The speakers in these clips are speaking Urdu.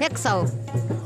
100।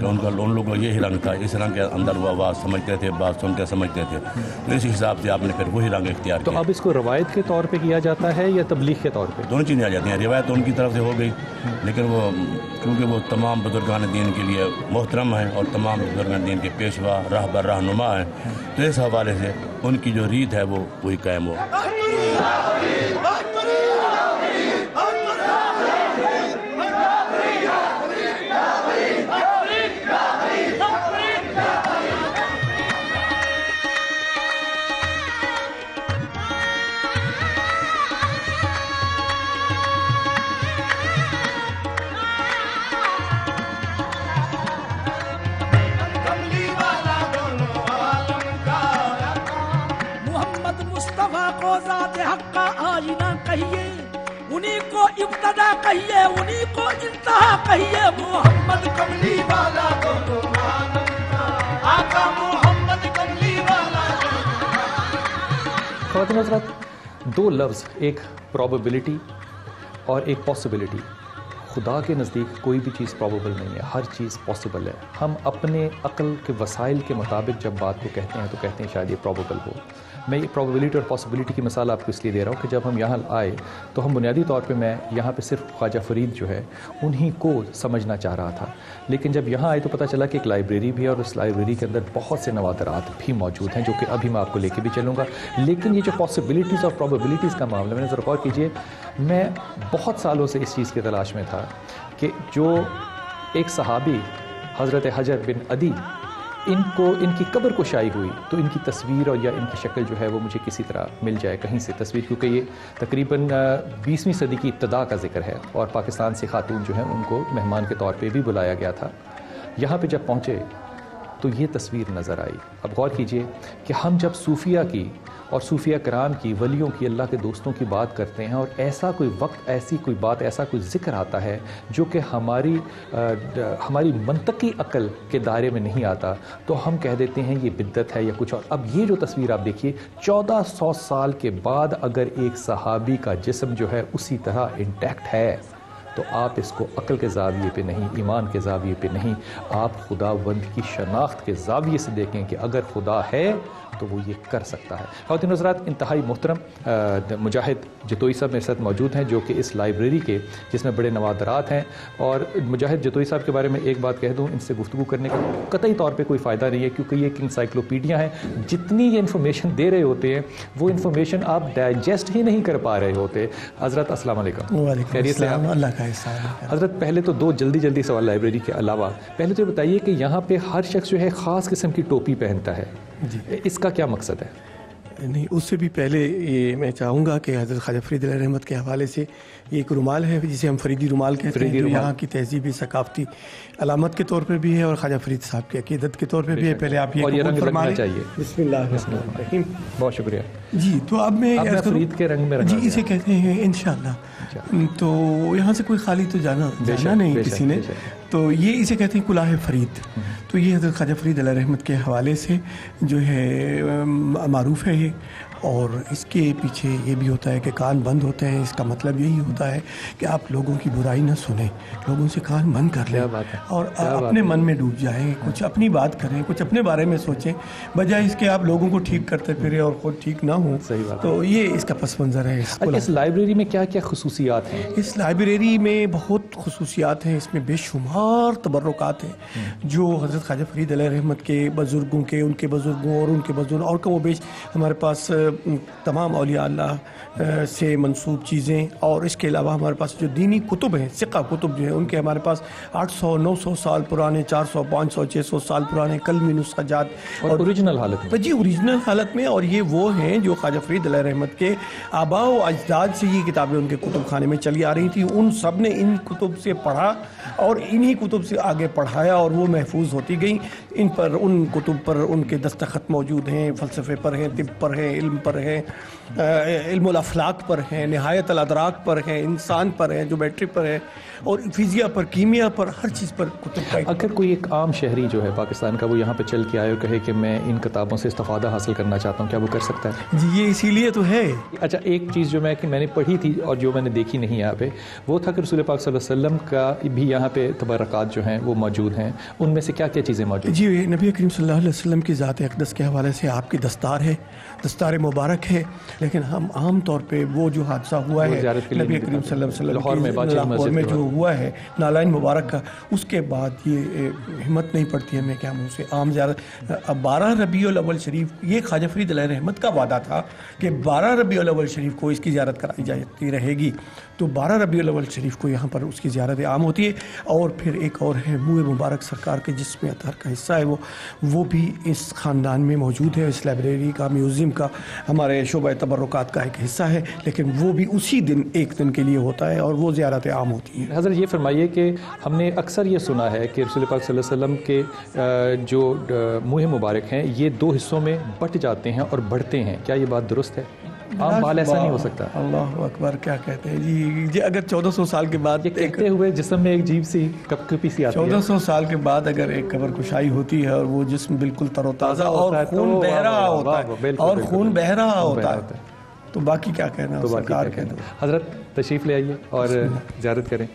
کہ ان لوگوں کو یہی رنگ تھا، اس رنگ کے اندر وہ آواز سمجھتے تھے، بات سنتے سمجھتے تھے، تو اس حساب سے آپ نے پھر وہی رنگ اختیار تو کیا۔ اب اس کو روایت کے طور پہ کیا جاتا ہے یا تبلیغ کے طور پہ؟ دونوں چیزیں آ جاتی ہیں، روایت ان کی طرف سے ہو گئی، لیکن وہ کیونکہ وہ تمام بزرگان دین کے لیے محترم ہیں اور تمام بزرگان دین کے پیشوا رہبر رہنما ہیں، تو اس حوالے سے ان کی جو ریت ہے وہ وہی قائم ہو۔ انہیں کو ابتدا کہیے، انہیں کو انتہا کہیے، محمد کملی والا دونوں عالم کا آقا، محمد کملی والا۔ خواتین حضرات، دو لفظ، ایک پروبیبلٹی اور ایک پاسبلٹی۔ خدا کے نزدیک کوئی بھی چیز پروبیبل نہیں ہے، ہر چیز پاسبل ہے۔ ہم اپنے عقل کے وسائل کے مطابق جب بات کو کہتے ہیں تو کہتے ہیں شاید یہ پروبیبل ہو۔ میں یہ پروبیبلٹی اور پاسبلٹی کی مثال آپ کو اس لیے دے رہا ہوں کہ جب ہم یہاں آئے تو ہم بنیادی طور پہ میں یہاں پہ صرف خواجہ فرید جو ہے انہی کو سمجھنا چاہ رہا تھا، لیکن جب یہاں آئے تو پتہ چلا کہ ایک لائبریری بھی ہے اور اس لائبریری کے اندر بہت سے نوادرات بھی موجود ہیں جو کہ ابھی میں آپ کو لے کے بھی چلوں گا۔ لیکن یہ جو پاسبلٹیز اور پروبیبلٹیز کا معاملہ، میں نے ذرا غور کیجئے، میں بہت سالوں سے اس چیز کی تلاش میں تھا کہ جو ایک صحابی حضرت حجر بن عدی، ان کی قبر کشائی ہوئی تو ان کی تصویر اور یا ان کی شکل جو ہے وہ مجھے کسی طرح مل جائے کہیں سے تصویر، کیونکہ یہ تقریباً 20ویں صدی کی ابتدا کا ذکر ہے اور پاکستان سے خاتون جو ہیں ان کو مہمان کے طور پہ بھی بلایا گیا تھا۔ یہاں پہ جب پہنچے تو یہ تصویر نظر آئی۔ اب غور کیجئے کہ ہم جب صوفیہ کی اور صوفیہ کرام کی، ولیوں کی، اللہ کے دوستوں کی بات کرتے ہیں اور ایسا کوئی وقت، ایسی کوئی بات، ایسا کوئی ذکر آتا ہے جو کہ ہماری منطقی عقل کے دائرے میں نہیں آتا، تو ہم کہہ دیتے ہیں یہ بدعت ہے یا کچھ اور۔ اب یہ جو تصویر آپ دیکھیے، 1400 سال کے بعد اگر ایک صحابی کا جسم جو ہے اسی طرح انٹیکٹ ہے تو آپ اس کو عقل کے زاویے پہ نہیں، ایمان کے زاویے پہ نہیں، آپ خداوند کی شناخت کے زاویے سے دیکھیں کہ اگر خدا ہے تو وہ یہ کر سکتا ہے۔ خواتین حضرات، انتہائی محترم مجاہد جتوئی صاحب میرے ساتھ موجود ہیں جو کہ اس لائبریری کے، جس میں بڑے نوادرات ہیں، اور مجاہد جتوئی صاحب کے بارے میں ایک بات کہہ دوں، ان سے گفتگو کرنے کا قطعی طور پہ کوئی فائدہ نہیں ہے کیونکہ یہ ایک انسائکلوپیڈیا ہے، جتنی یہ انفارمیشن دے رہے ہوتے ہیں وہ انفارمیشن آپ ڈائجسٹ ہی نہیں کر پا رہے ہوتے۔ حضرت السلام علیکم۔ وعلیکم السلام، اللہ کا احسان۔ حضرت پہلے تو دو جلدی سوال لائبریری کے علاوہ، پہلے تو بتائیے کہ یہاں پہ ہر شخص جو ہے خاص قسم کی ٹوپی پہنتا ہے، اس کا کیا مقصد ہے؟ نہیں، اس سے بھی پہلے یہ میں چاہوں گا کہ حضرت خواجہ فرید علیہ رحمت کے حوالے سے یہ ایک رومال ہے جسے ہم فریدی رومال کہتے ہیں، جو یہاں کی تہذیبی ثقافتی علامت کے طور پر بھی ہے اور خواجہ فرید صاحب کی عقیدت کے طور پر بھی ہے۔ پہلے آپ یہ قبول فرمائیں۔ بسم اللہ الرحمن الرحیم۔ بہت شکریہ جی، تو اب میں فرید کے رنگ میں جی اسے کہتے ہیں انشاءاللہ۔ تو یہاں سے کوئی خالی تو جانا نہیں کسی نے، تو یہ اسے کہتے ہیں کلاه فرید۔ تو یہ حضرت خواجہ فرید علیہ رحمت کے حوالے سے جو ہے معروف ہے یہ، اور اس کے پیچھے یہ بھی ہوتا ہے کہ کان بند ہوتے ہیں۔ اس کا مطلب یہی ہوتا ہے کہ آپ لوگوں کی برائی نہ سنیں، لوگوں سے کان بند کر لیں اور اپنے من میں ڈوب جائیں، کچھ اپنی بات کریں، کچھ اپنے بارے میں سوچیں، بجائے اس کے آپ لوگوں کو ٹھیک کرتے پھریں اور خود ٹھیک نہ ہوں۔ تو یہ اس کا پس منظر ہے۔ اس لائبریری میں کیا کیا خصوصیات ہیں؟ اس لائبریری میں بہت خصوصیات ہیں، اس میں بے شمار تبرکات ہیں جو حضرت خواجہ فرید علیہ رحمت کے بزرگوں کے، ان کے بزرگوں اور ان کے بزرگوں، اور کم و بیش ہمارے پاس تمام اولیاء اللہ سے منسوب چیزیں، اور اس کے علاوہ ہمارے پاس جو دینی کتب ہیں، ثقہ کتب جو ہیں، ان کے ہمارے پاس 800-900 سال پرانے، 400 500 600 سال پرانے کلمی نسخہ جات اور اوریجنل حالت میں۔ جی اوریجنل حالت میں، اور یہ وہ ہیں جو خواجہ فرید علیہ رحمت کے آباء و اجداد سے یہ کتابیں ان کے کتب خانے میں چلی آ رہی تھیں۔ ان سب نے ان کتب سے پڑھا اور انہی کتب سے آگے پڑھایا اور وہ محفوظ ہوتی گئیں۔ ان کتب پر ان کے دستخط موجود ہیں، فلسفے پر ہیں، طب پر ہیں، علم پر ہیں, علم الافلاق پر ہیں, نہایت الادراک پر ہیں, انسان پر ہیں, جیومیٹری پر ہے, اور فزیا پر, کیمیا پر, ہر چیز پر کتب کا. اگر کوئی ایک عام شہری جو ہے پاکستان کا وہ یہاں پہ چل کے آئے اور کہے کہ میں ان کتابوں سے استفادہ حاصل کرنا چاہتا ہوں, کیا وہ کر سکتا ہے؟ جی یہ اسی لیے تو ہے. اچھا, ایک چیز جو میں نے پڑھی تھی اور جو میں نے دیکھی نہیں یہاں پہ, وہ تھا کہ رسول پاک صلی اللہ علیہ وسلم کا بھی یہاں پہ تبرکات جو ہیں وہ موجود ہیں, ان میں سے کیا کیا چیزیں موجود ہیں؟ جی نبی کریم صلی اللہ علیہ وسلم کی ذات اقدس کے حوالے سے آپ کی دستار ہے, دستار مبارک ہے, لیکن ہم عام طور پہ وہ جو حادثہ ہوا ہے نبی کریم صلی اللہ علیہ وسلم لاہور میں جو ہوا ہے نالائن مبارک کا, اس کے بعد یہ ہمت نہیں پڑتی ہمیں کہ ہم اسے عام زیارت. 12 ربیع الاول شریف, یہ خواجہ فرید علیہ رحمت کا وعدہ تھا کہ 12 ربیع الاول شریف کو اس کی زیارت کرائی جاتی رہے گی, تو 12 ربیع الاول شریف کو یہاں پر اس کی زیارت عام ہوتی ہے. اور پھر ایک اور ہے منہ مبارک سرکار کے جس میں اطہر کا حصہ ہے, وہ بھی اس خاندان میں موجود ہے, اس لائبریری کا, میوزیم کا, ہمارے شعبہ تبرکات کا ایک حصہ ہے, لیکن وہ بھی اسی دن ایک دن کے لیے ہوتا ہے اور وہ زیارت عام ہوتی ہے. حضرت یہ فرمائیے کہ ہم نے اکثر یہ سنا ہے کہ رسول پاک صلی اللہ علیہ وسلم کے جو منہ مبارک ہیں یہ 2 حصوں میں بٹ جاتے ہیں اور بڑھتے ہیں, کیا یہ بات درست ہے؟ عام بال ایسا نہیں ہو سکتا. اللہ اکبر, کیا کہتے ہیں جی اگر 1400 سال کے بعد یہ کہتے ہوئے جسم میں ایک عجیب سی کپکپی سی آتی ہے. 1400 سال کے بعد اگر ایک قبر کشائی ہوتی ہے اور وہ جسم بالکل تر و تازہ اور خون بہہ رہا ہوتا ہے, اور خون بہہ رہا ہوتا ہے, تو باقی کیا کہنا, سرکار کہہ دو. حضرت تشریف لے آئیے اور زیارت کریں.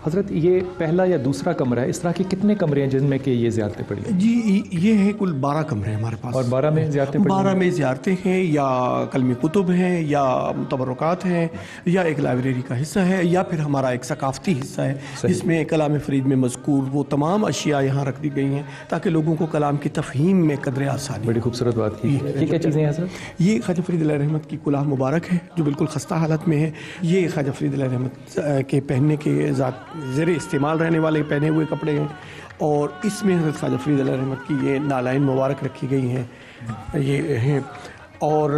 حضرت یہ پہلا یا دوسرا کمرہ ہے, اس طرح کے کتنے کمرے ہیں جن میں کہ یہ زیارتیں پڑی ہیں؟ جی یہ ہیں کل 12 کمرے ہمارے پاس. اور 12 میں زیارتیں پڑی ہیں؟ 12 میں زیارتیں ہیں, یا کلمی کتب ہیں, یا تبرکات ہیں, یا ایک لائبریری کا حصہ ہے, یا پھر ہمارا ایک ثقافتی حصہ ہے جس میں کلام فرید میں مذکور وہ تمام اشیاء یہاں رکھ دی گئی ہیں تاکہ لوگوں کو کلام کی تفہیم میں قدر آسانی. بڑی خوبصورت بات کی. یہ کیا چیزیں ہیں حضرت؟ یہ خواجہ فرید علیہ رحمت کی کلاه مبارک ہے جو بالکل خستہ حالت میں ہے. یہ خواجہ فرید علیہ رحمت کے پہننے کے زیر استعمال رہنے والے پہنے ہوئے کپڑے ہیں, اور اس میں حضرت خواجہ فرید علیہ رحمت کی یہ نالائن مبارک رکھی گئی ہیں, یہ ہیں, اور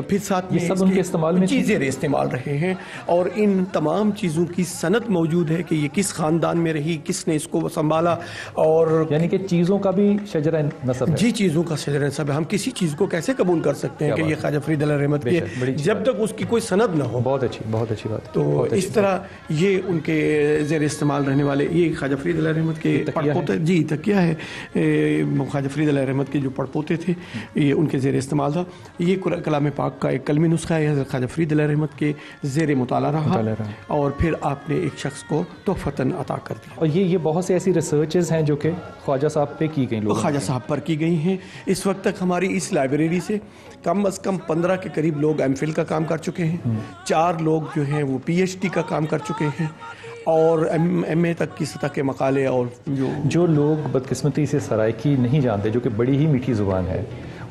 پھر ساتھ میں سب ان کے استعمال میں چیزیں استعمال رہے ہیں, اور ان تمام چیزوں کی سند موجود ہے کہ یہ کس خاندان میں رہی, کس نے اس کو سنبھالا, اور یعنی کہ چیزوں کا بھی شجرہ نسب ہے. جی چیزوں کا شجرہ نسب ہے. ہم کسی چیز کو کیسے قبول کر سکتے ہیں کہ یہ خواجہ فرید علیہ رحمت کی ہے جب تک اس کی کوئی سند نہ ہو. بہت اچھی بات. تو اس طرح یہ ان کے زیر استعمال رہنے والے, یہ خواجہ فرید علیہ رحمت کے پڑپوتے, جی تکیہ ہے, خواجہ فرید علیہ رحمت کے جو پڑپوتے تھے یہ ان کے زیر استعمال تھا. یہ کلام پاک کا ایک کلمی نسخہ ہے, حضرت خواجہ فرید علیہ رحمت کے زیر مطالعہ رہا, اور پھر آپ نے ایک شخص کو تحفتاً عطا کر دیا. اور یہ بہت سے ایسی ریسرچز ہیں جو کہ خواجہ صاحب پہ کی گئی, خواجہ صاحب پر کی گئی ہیں. اس وقت تک ہماری اس لائبریری سے کم از کم 15 کے قریب لوگ ایم فل کا کام کر چکے ہیں, 4 لوگ جو ہیں وہ پی ایچ ڈی کا کام کر چکے ہیں, اور ایم اے تک کی سطح کے مقالے. اور جو لوگ بدقسمتی سے سرائکی نہیں جانتے, جو کہ بڑی ہی میٹھی زبان ہے,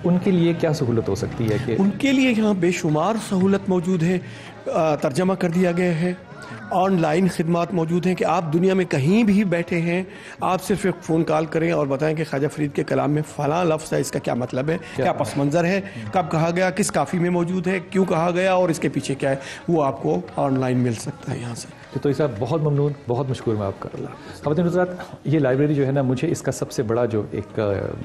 ان کے لیے کیا سہولت ہو سکتی ہے؟ کہ ان کے لیے یہاں بے شمار سہولت موجود ہے. ترجمہ کر دیا گیا ہے, آن لائن خدمات موجود ہیں کہ آپ دنیا میں کہیں بھی بیٹھے ہیں, آپ صرف ایک فون کال کریں اور بتائیں کہ خواجہ فرید کے کلام میں فلاں لفظ ہے, اس کا کیا مطلب ہے, کیا پس منظر ہے, کب کہا گیا, کس کافی میں موجود ہے, کیوں کہا گیا, اور اس کے پیچھے کیا ہے, وہ آپ کو آن لائن مل سکتا ہے یہاں سے. تو صاحب بہت ممنون, بہت مشکور میں آپ کا. خواتین حضرات, یہ لائبریری جو ہے نا, مجھے اس کا سب سے بڑا جو ایک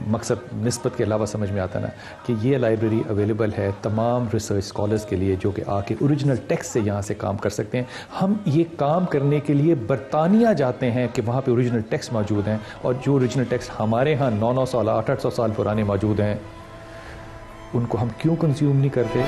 مقصد نسبت کے علاوہ سمجھ میں آتا نا, کہ یہ لائبریری اویلیبل ہے تمام ریسرچ اسکالرز کے لیے جو کہ آ کے اوریجنل ٹیکسٹ سے یہاں سے کام کر سکتے ہیں. ہم یہ کام کرنے کے لیے برطانیہ جاتے ہیں کہ وہاں پہ اوریجنل ٹیکسٹ موجود ہیں, اور جو اوریجنل ٹیکسٹ ہمارے ہاں 900 سال 800 سال پرانے موجود ہیں, ان کو ہم کیوں کنزیوم نہیں کرتے؟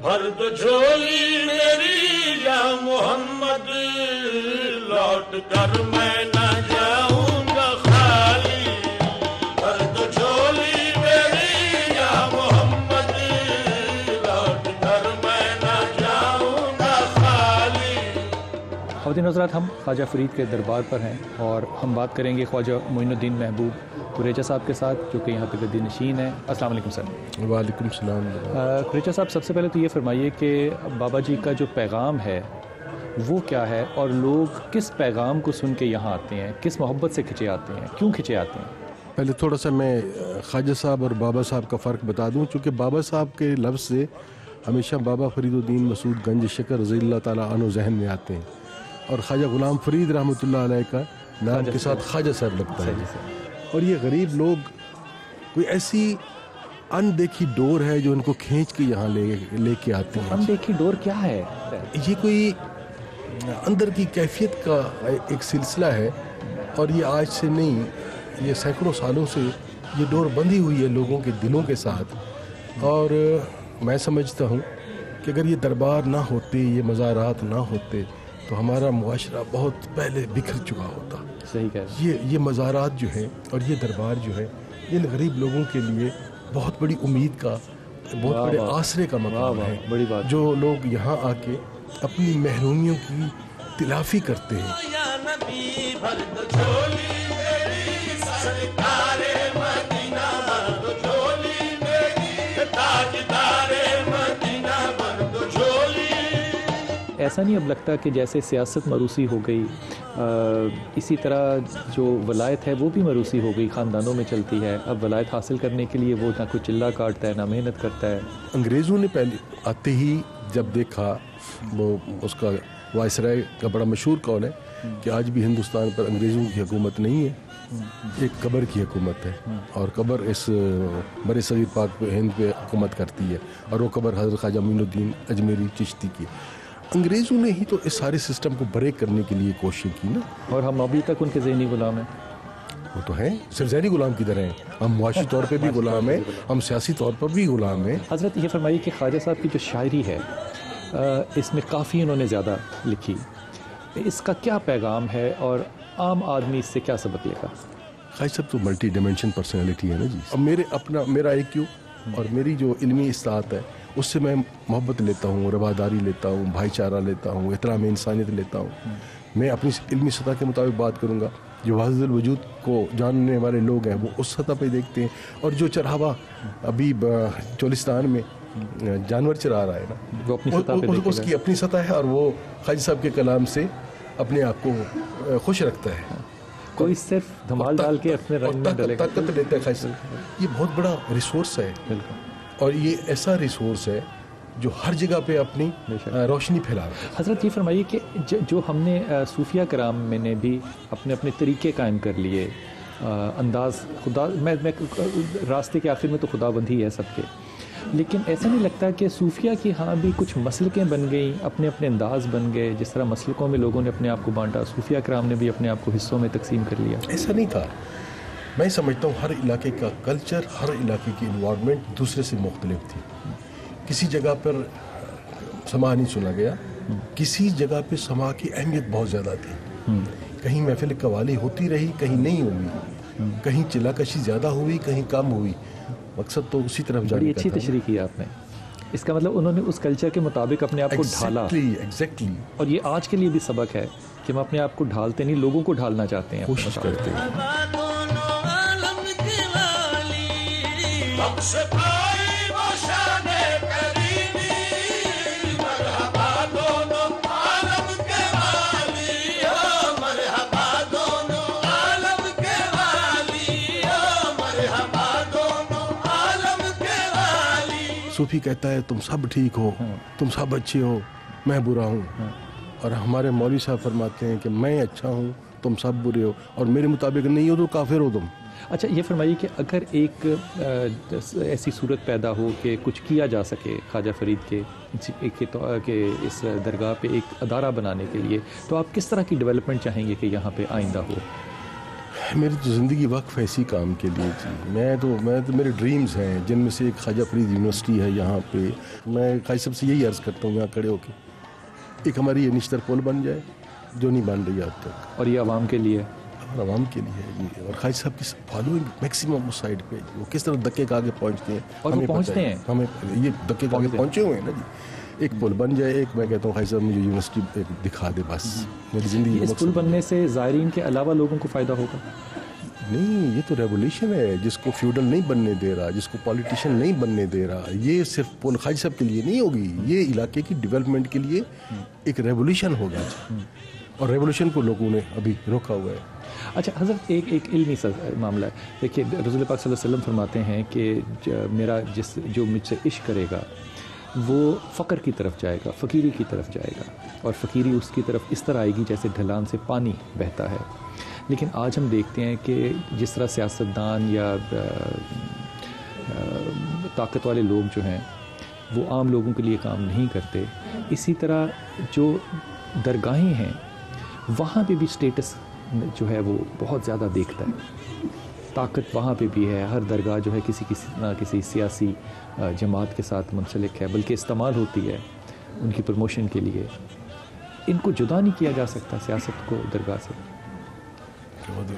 بھر دو جھولی میری یا محمد, لوٹ کر میں نہ جاؤں گا خالی. بھر دو جھولی میری یا محمد, لوٹ کر میں نہ جاؤں گا خالی. خواتین حضرات، ہم خواجہ فرید کے دربار پر ہیں اور ہم بات کریں گے خواجہ معین الدین محبوب قریچہ صاحب کے ساتھ، جو کہ یہاں پہ گدی نشین ہیں۔ السلام علیکم سر۔ وعلیکم السلام۔ قریچہ صاحب، سب سے پہلے تو یہ فرمائیے کہ بابا جی کا جو پیغام ہے وہ کیا ہے، اور لوگ کس پیغام کو سن کے یہاں آتے ہیں، کس محبت سے کھچے آتے ہیں، کیوں کھچے آتے ہیں؟ پہلے تھوڑا سا میں خواجہ صاحب اور بابا صاحب کا فرق بتا دوں، چونکہ بابا صاحب کے لفظ سے ہمیشہ بابا فرید الدین مسعود گنج شکر رضی اللہ تعالیٰ عنہ ذہن میں آتے ہیں، اور خواجہ غلام فرید رحمۃ اللہ علیہ کا نام کے ساتھ خواجہ صاحب لگتا ہے، اور یہ غریب لوگ کوئی ایسی اندیکھی ڈور ہے جو ان کو کھینچ کے یہاں لے کے آتے ہیں۔ اندیکھی ڈور کیا ہے؟ یہ کوئی اندر کی کیفیت کا ایک سلسلہ ہے، اور یہ آج سے نہیں، یہ سینکڑوں سالوں سے یہ ڈور بندھی ہوئی ہے لوگوں کے دلوں کے ساتھ، اور میں سمجھتا ہوں کہ اگر یہ دربار نہ ہوتے، یہ مزارات نہ ہوتے، تو ہمارا معاشرہ بہت پہلے بکھر چکا ہوتا۔ صحیح کہہ رہے ہیں۔ یہ مزارات جو ہیں اور یہ دربار جو ہے، یہ غریب لوگوں کے لیے بہت بڑی امید کا، بہت بڑے آسرے کا مقام ہے، بڑی بات۔ جو لوگ یہاں آ کے اپنی محرومیوں کی تلافی کرتے ہیں۔ ایسا نہیں اب لگتا کہ جیسے سیاست مروسی ہو گئی، اسی طرح جو ولایت ہے وہ بھی مروسی ہو گئی، خاندانوں میں چلتی ہے، اب ولایت حاصل کرنے کے لیے وہ نہ کوئی چلہ کاٹتا ہے، نہ محنت کرتا ہے۔ انگریزوں نے پہلے آتے ہی جب دیکھا، وہ اس کا وائسرائے کا بڑا مشہور قول ہے کہ آج بھی ہندوستان پر انگریزوں کی حکومت نہیں ہے، ایک قبر کی حکومت ہے، اور قبر اس بر صغیر پاک ہند پہ حکومت کرتی ہے، اور وہ قبر حضرت خواجہ معین الدین اجمیری چشتی کی۔ انگریزوں نے ہی تو اس سارے سسٹم کو بریک کرنے کے لیے کوشش کی نا، اور ہم ابھی تک ان کے ذہنی غلام ہیں۔ وہ تو ہیں، صرف ذہنی غلام کی طرح ہیں، ہم معاشی طور پہ بھی غلام ہیں، ہم سیاسی طور پر بھی غلام ہیں۔ حضرت یہ فرمائیے کہ خواجہ صاحب کی جو شاعری ہے، اس میں کافی انہوں نے زیادہ لکھی، اس کا کیا پیغام ہے اور عام آدمی اس سے کیا سبق لے گا؟ خواجہ صاحب تو ملٹی ڈائمینشن پرسنالٹی ہے نا جی۔ اب میرا IQ اور میری جو علمی استطاعت ہے، اس سے میں محبت لیتا ہوں، رواداری لیتا ہوں، بھائی چارہ لیتا ہوں، احترام انسانیت لیتا ہوں۔ میں اپنی علمی سطح کے مطابق بات کروں گا، جو وحدت الوجود کو جاننے والے لوگ ہیں وہ اس سطح پہ دیکھتے ہیں، اور جو چرہاوا ابھی چولستان میں جانور چرا رہا ہے نا، اس کی اپنی سطح ہے، اور وہ خواجہ صاحب کے کلام سے اپنے آپ کو خوش رکھتا ہے۔ کوئی صرف دھمال ڈال کے اپنے رنگ میں ڈالے گا، طاقت لیتا ہے خواجہ صاحب۔ یہ بہت بڑا ریسورس ہے، اور یہ ایسا ریسورس ہے جو ہر جگہ پہ اپنی روشنی پھیلا رہا ہے۔ حضرت یہ فرمائیے کہ جو ہم نے صوفیہ کرام میں نے بھی اپنے اپنے طریقے قائم کر لیے، انداز خدا میں راستے کے آخر میں تو خدا بندی ہے سب کے، لیکن ایسا نہیں لگتا کہ صوفیہ کی ہاں بھی کچھ مسلکیں بن گئیں، اپنے اپنے انداز بن گئے، جس طرح مسلکوں میں لوگوں نے اپنے آپ کو بانٹا، صوفیہ کرام نے بھی اپنے آپ کو حصوں میں تقسیم کر لیا؟ ایسا نہیں تھا، میں سمجھتا ہوں ہر علاقے کا کلچر، ہر علاقے کی انوائرمنٹ دوسرے سے مختلف تھی۔ کسی جگہ پر سما نہیں سنا گیا، کسی جگہ پہ سما کی اہمیت بہت زیادہ تھی، کہیں محفل قوالی ہوتی رہی، کہیں نہیں ہوئی، کہیں چلا کشی زیادہ ہوئی، کہیں کم ہوئی، مقصد تو اسی طرف جانے کا تھا۔ بڑی اچھی تشریح کی آپ نے، اس کا مطلب انہوں نے اس کلچر کے مطابق اپنے آپ کو ڈھالا، اور یہ آج کے لیے بھی سبق ہے کہ ہم اپنے آپ کو ڈھالتے نہیں، لوگوں کو ڈھالنا چاہتے ہیں، کوشش کرتے ہیں۔ صوفی کہتا ہے تم سب ٹھیک ہو، تم سب اچھے ہو، میں برا ہوں، اور ہمارے مولوی صاحب فرماتے ہیں کہ میں اچھا ہوں، تم سب برے ہو، اور میرے مطابق نہیں ہو تو کافر ہو تم۔ اچھا یہ فرمائیے کہ اگر ایک ایسی صورت پیدا ہو کہ کچھ کیا جا سکے خواجہ فرید کے اس درگاہ پہ ایک ادارہ بنانے کے لیے، تو آپ کس طرح کی ڈیولپمنٹ چاہیں گے کہ یہاں پہ آئندہ ہو؟ میری تو زندگی وقف ہے اسی کام کے لیے جی۔ میں تو میرے ڈریمز ہیں، جن میں سے ایک خواجہ فرید یونیورسٹی ہے یہاں پہ۔ میں خواجہ صاحب سے یہی عرض کرتا ہوں یہاں کھڑے ہو کے، ایک ہماری یہ نشتر پول بن جائے جو نہیں بن رہی اب تک، اور یہ عوام کے لیے، عوام کے لیے ہے جی۔ اور خواجہ صاحب کی فالوئنگ میکسیمم اس سائڈ پہ، وہ کس طرح دکے کے آگے پہنچتے ہیں، اور وہ پہنچتے ہیں، ہمیں یہ دکے کے آگے پہنچے ہوئے ہیں نا جی۔ ایک پل بن جائے, ایک میں کہتا ہوں خواجہ صاحب مجھے یونیورسٹی ایک دکھا دے, بس میری زندگی اس پل بننے سے زائرین کے علاوہ لوگوں کو فائدہ ہوگا؟ نہیں, یہ تو ریولیوشن ہے. جس کو فیوڈل نہیں بننے دے رہا, جس کو پولیٹیشین نہیں بننے دے رہا, یہ صرف پل خواجہ صاحب کے لیے نہیں ہوگی, یہ علاقے کی ڈیولپمنٹ کے لیے ایک ریولیوشن ہوگا, اور ریولیوشن کو لوگوں نے ابھی روکا ہوا ہے. اچھا حضرت, ایک علمی معاملہ ہے. دیکھیے رسول پاک صلی اللہ علیہ وسلم فرماتے ہیں کہ میرا جو مجھ سے عشق کرے گا وہ فقر کی طرف جائے گا, فقیری کی طرف جائے گا, اور فقیری اس کی طرف اس طرح آئے گی جیسے ڈھلان سے پانی بہتا ہے. لیکن آج ہم دیکھتے ہیں کہ جس طرح سیاستدان یا طاقت والے لوگ جو ہیں وہ عام لوگوں کے لیے کام نہیں کرتے, اسی طرح جو درگاہیں ہیں وہاں پہ بھی سٹیٹس جو ہے وہ بہت زیادہ دیکھتا ہے. طاقت وہاں پہ بھی ہے, ہر درگاہ جو ہے کسی سیاسی جماعت کے ساتھ منسلک ہے, بلکہ استعمال ہوتی ہے ان کی پروموشن کے لیے. ان کو جدا نہیں کیا جا سکتا سیاست کو درگاہ سے.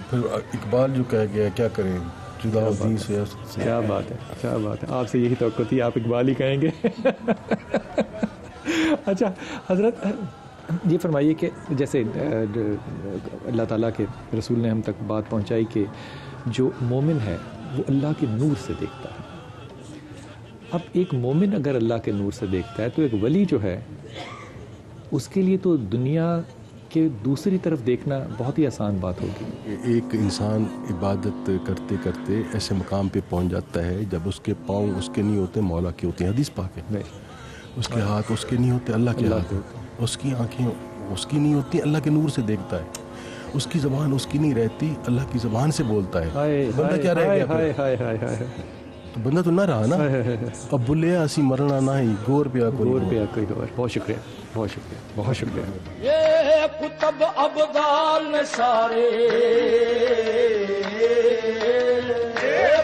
پھر اقبال جو کہہ گیا کیا کریں, جدا دین سیاست. کیا بات ہے, کیا بات ہے, آپ سے یہی توقع تھی آپ اقبال ہی کہیں گے. اچھا حضرت یہ فرمائیے کہ جیسے اللہ تعالیٰ کے رسول نے ہم تک بات پہنچائی کہ جو مومن ہے وہ اللہ کے نور سے دیکھتا ہے. اب ایک مومن اگر اللہ کے نور سے دیکھتا ہے تو ایک ولی جو ہے اس کے لیے تو دنیا کے دوسری طرف دیکھنا بہت ہی آسان بات ہوگی. ایک انسان عبادت کرتے کرتے ایسے مقام پہ پہنچ جاتا ہے جب اس کے پاؤں اس کے نہیں ہوتے, مولا کے ہوتے ہیں. حدیث پاک ہے, اس کے ہاتھ اس کے نہیں ہوتے, اللہ کے ہاتھ ہوتے. اس کی آنکھیں اس کی نہیں ہوتی, اللہ کے نور سے دیکھتا ہے. اس کی زبان اس کی نہیں رہتی, اللہ کی زبان سے بولتا ہے. بندہ کیا رہ گیا؟ تو بندہ تو نہ رہا نا. اب بلیا اسی مرنا نہ ہی, گور پیا کوئی گور. بہت شکریہ, بہت شکریہ, بہت شکریہ. یہ کتب ابدال نے سارے,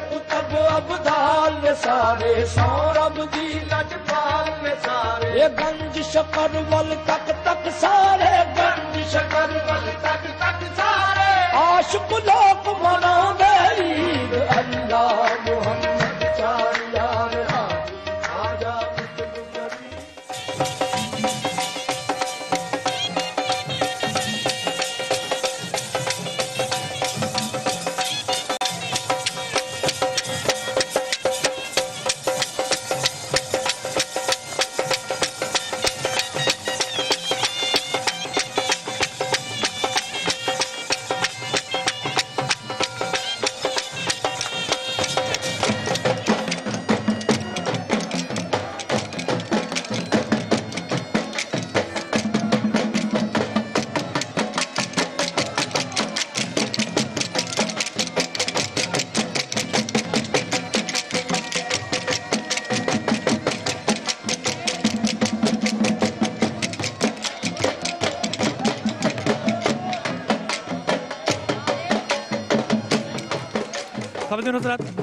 کتب ابدال نے سارے, سورب دی لجپال نے سارے, یہ گنج شکر ول تک تک سارے, گنج شکر ول تک تک سارے, عاشق لوگ منا دے عید اللہ محمد چار یار آجا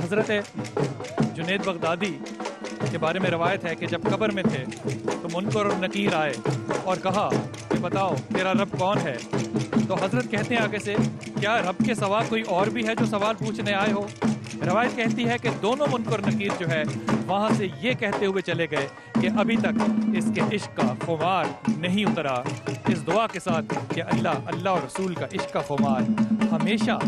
حضرت جنید بغدادی کے بارے میں روایت ہے کہ جب قبر میں تھے تو منکر اور نکیر آئے اور کہا کہ بتاؤ تیرا رب کون ہے. تو حضرت کہتے ہیں آگے سے, کیا رب کے سوا کوئی اور بھی ہے جو سوال پوچھنے آئے ہو؟ روایت کہتی ہے کہ دونوں منکر نکیر جو ہے وہاں سے یہ کہتے ہوئے چلے گئے کہ ابھی تک اس کے عشق کا خمار نہیں اترا, اس دعا کے ساتھ کہ اللہ اور رسول کا عشق کا خمار ہمیشہ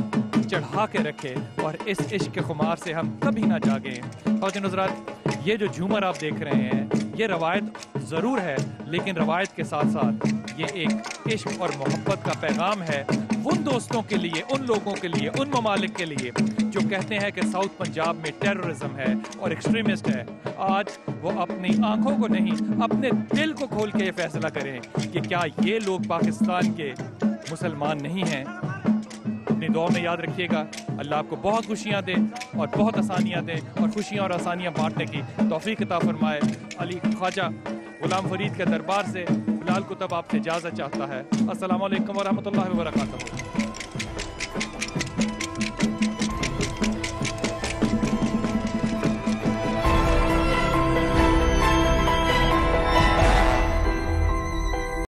چڑھا کے رکھے اور اس عشق کے خمار سے ہم کبھی نہ جاگیں. خواتین حضرات, یہ جو جھومر آپ دیکھ رہے ہیں یہ روایت ضرور ہے, لیکن روایت کے ساتھ ساتھ یہ ایک عشق اور محبت کا پیغام ہے ان دوستوں کے لیے, ان لوگوں کے لیے, ان ممالک کے لیے جو کہتے ہیں کہ ساؤتھ پنجاب میں ٹیررزم ہے اور ایکسٹریمسٹ ہے. آج وہ اپنی آنکھوں کو نہیں اپنے دل کو کھول کے یہ فیصلہ کریں کہ کیا یہ لوگ پاکستان کے مسلمان نہیں ہیں. اپنی دعا میں یاد رکھیے گا. اللہ آپ کو بہت خوشیاں دے اور بہت آسانیاں دے اور خوشیاں اور آسانیاں بانٹنے کی توفیق عطا فرمائے. علی خواجہ غلام فرید کے دربار سے بلال کتب آپ سے اجازت چاہتا ہے. السلام علیکم ورحمۃ اللہ وبرکاتہ.